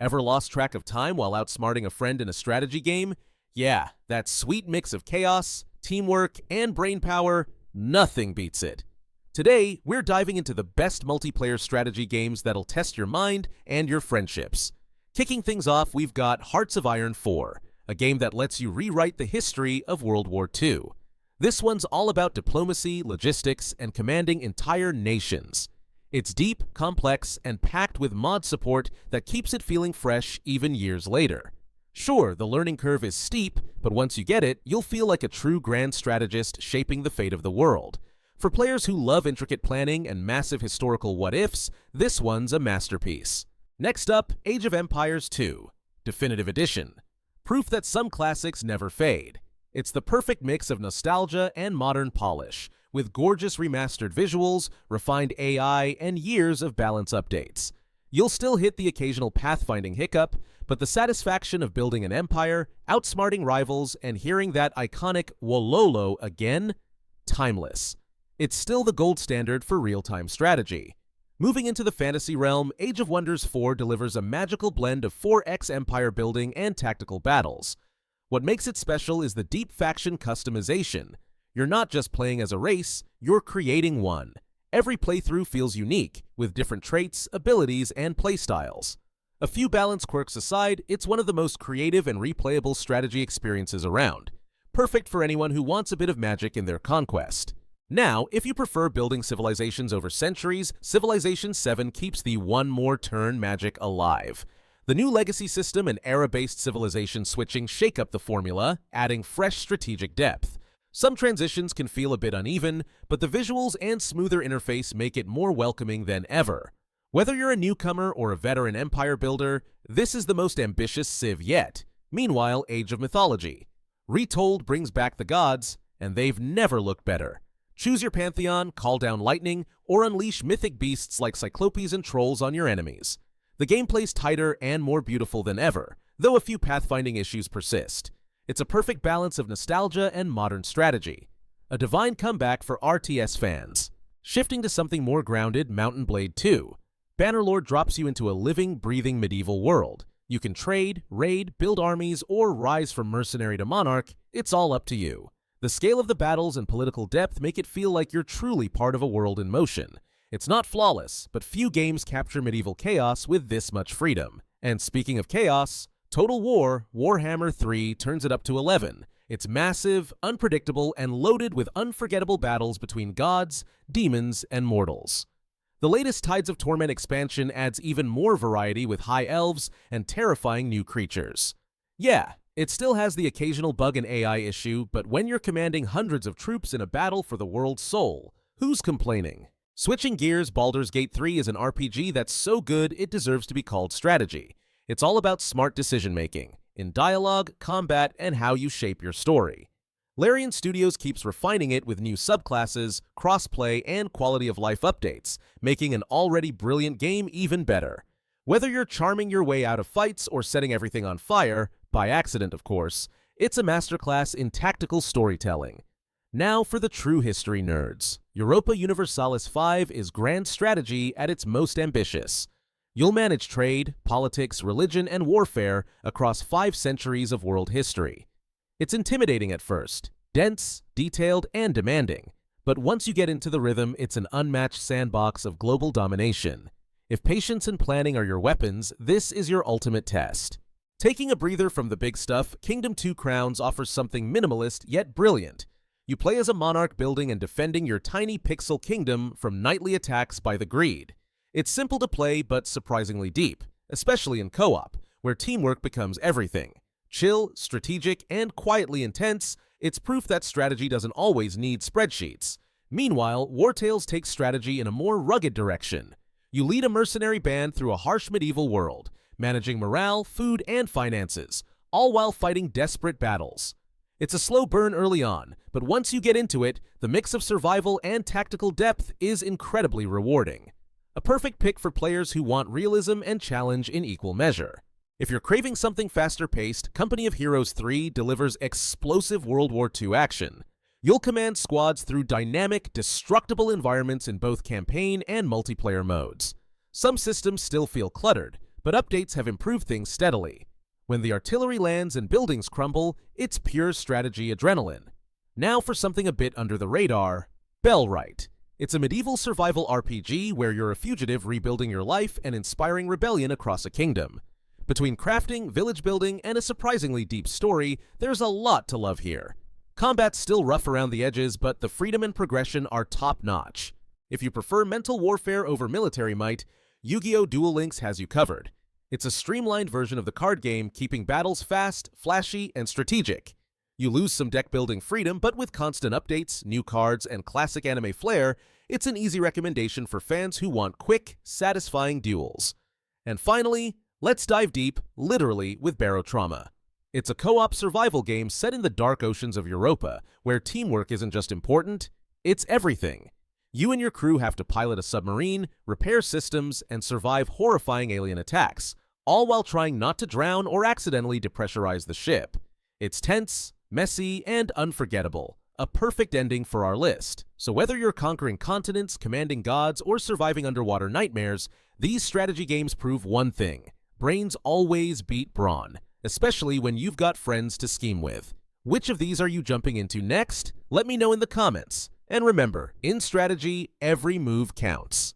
Ever lost track of time while outsmarting a friend in a strategy game? Yeah, that sweet mix of chaos, teamwork, and brainpower, nothing beats it. Today, we're diving into the best multiplayer strategy games that'll test your mind and your friendships. Kicking things off, we've got Hearts of Iron 4, a game that lets you rewrite the history of World War II. This one's all about diplomacy, logistics, and commanding entire nations. It's deep, complex, and packed with mod support that keeps it feeling fresh even years later. Sure, the learning curve is steep, but once you get it, you'll feel like a true grand strategist shaping the fate of the world. For players who love intricate planning and massive historical what-ifs, this one's a masterpiece. Next up, Age of Empires 2, Definitive Edition. Proof that some classics never fade. It's the perfect mix of nostalgia and modern polish, with gorgeous remastered visuals, refined AI, and years of balance updates. You'll still hit the occasional pathfinding hiccup, but the satisfaction of building an empire, outsmarting rivals, and hearing that iconic Wololo again? Timeless. It's still the gold standard for real-time strategy. Moving into the fantasy realm, Age of Wonders 4 delivers a magical blend of 4X empire building and tactical battles. What makes it special is the deep faction customization. You're not just playing as a race, you're creating one. Every playthrough feels unique, with different traits, abilities, and playstyles. A few balance quirks aside, it's one of the most creative and replayable strategy experiences around. Perfect for anyone who wants a bit of magic in their conquest. Now, if you prefer building civilizations over centuries, Civilization VII keeps the one more turn magic alive. The new legacy system and era-based civilization switching shake up the formula, adding fresh strategic depth. Some transitions can feel a bit uneven, but the visuals and smoother interface make it more welcoming than ever. Whether you're a newcomer or a veteran empire builder, this is the most ambitious Civ yet. Meanwhile, Age of Mythology. Retold brings back the gods, and they've never looked better. Choose your pantheon, call down lightning, or unleash mythic beasts like cyclopes and trolls on your enemies. The gameplay's tighter and more beautiful than ever, though a few pathfinding issues persist. It's a perfect balance of nostalgia and modern strategy. A divine comeback for RTS fans. Shifting to something more grounded, Mountain Blade 2. Bannerlord drops you into a living, breathing medieval world. You can trade, raid, build armies, or rise from mercenary to monarch. It's all up to you. The scale of the battles and political depth make it feel like you're truly part of a world in motion. It's not flawless, but few games capture medieval chaos with this much freedom. And speaking of chaos, Total War, Warhammer 3 turns it up to 11. It's massive, unpredictable, and loaded with unforgettable battles between gods, demons, and mortals. The latest Tides of Torment expansion adds even more variety with high elves and terrifying new creatures. Yeah, it still has the occasional bug and AI issue, but when you're commanding hundreds of troops in a battle for the world's soul, who's complaining? Switching gears, Baldur's Gate 3 is an RPG that's so good it deserves to be called strategy. It's all about smart decision-making, in dialogue, combat, and how you shape your story. Larian Studios keeps refining it with new subclasses, crossplay, and quality-of-life updates, making an already brilliant game even better. Whether you're charming your way out of fights or setting everything on fire, by accident of course, it's a masterclass in tactical storytelling. Now for the true history nerds. Europa Universalis V is grand strategy at its most ambitious. You'll manage trade, politics, religion, and warfare across 5 centuries of world history. It's intimidating at first, dense, detailed, and demanding. But once you get into the rhythm, it's an unmatched sandbox of global domination. If patience and planning are your weapons, this is your ultimate test. Taking a breather from the big stuff, Kingdom 2 Crowns offers something minimalist yet brilliant. You play as a monarch building and defending your tiny pixel kingdom from nightly attacks by the greed. It's simple to play but surprisingly deep, especially in co-op, where teamwork becomes everything. Chill, strategic, and quietly intense, it's proof that strategy doesn't always need spreadsheets. Meanwhile, Wartales takes strategy in a more rugged direction. You lead a mercenary band through a harsh medieval world, managing morale, food, and finances, all while fighting desperate battles. It's a slow burn early on, but once you get into it, the mix of survival and tactical depth is incredibly rewarding. A perfect pick for players who want realism and challenge in equal measure. If you're craving something faster-paced, Company of Heroes 3 delivers explosive World War II action. You'll command squads through dynamic, destructible environments in both campaign and multiplayer modes. Some systems still feel cluttered, but updates have improved things steadily. When the artillery lands and buildings crumble, it's pure strategy adrenaline. Now for something a bit under the radar, Bellwright. It's a medieval survival RPG where you're a fugitive rebuilding your life and inspiring rebellion across a kingdom. Between crafting, village building, and a surprisingly deep story, there's a lot to love here. Combat's still rough around the edges, but the freedom and progression are top-notch. If you prefer mental warfare over military might, Yu-Gi-Oh! Duel Links has you covered. It's a streamlined version of the card game, keeping battles fast, flashy, and strategic. You lose some deck-building freedom, but with constant updates, new cards, and classic anime flair, it's an easy recommendation for fans who want quick, satisfying duels. And finally, let's dive deep, literally, with Barotrauma. It's a co-op survival game set in the dark oceans of Europa, where teamwork isn't just important, it's everything. You and your crew have to pilot a submarine, repair systems, and survive horrifying alien attacks, all while trying not to drown or accidentally depressurize the ship. It's tense, messy, and unforgettable. A perfect ending for our list. So whether you're conquering continents, commanding gods, or surviving underwater nightmares, these strategy games prove one thing: brains always beat brawn, especially when you've got friends to scheme with. Which of these are you jumping into next? Let me know in the comments. And remember, in strategy, every move counts.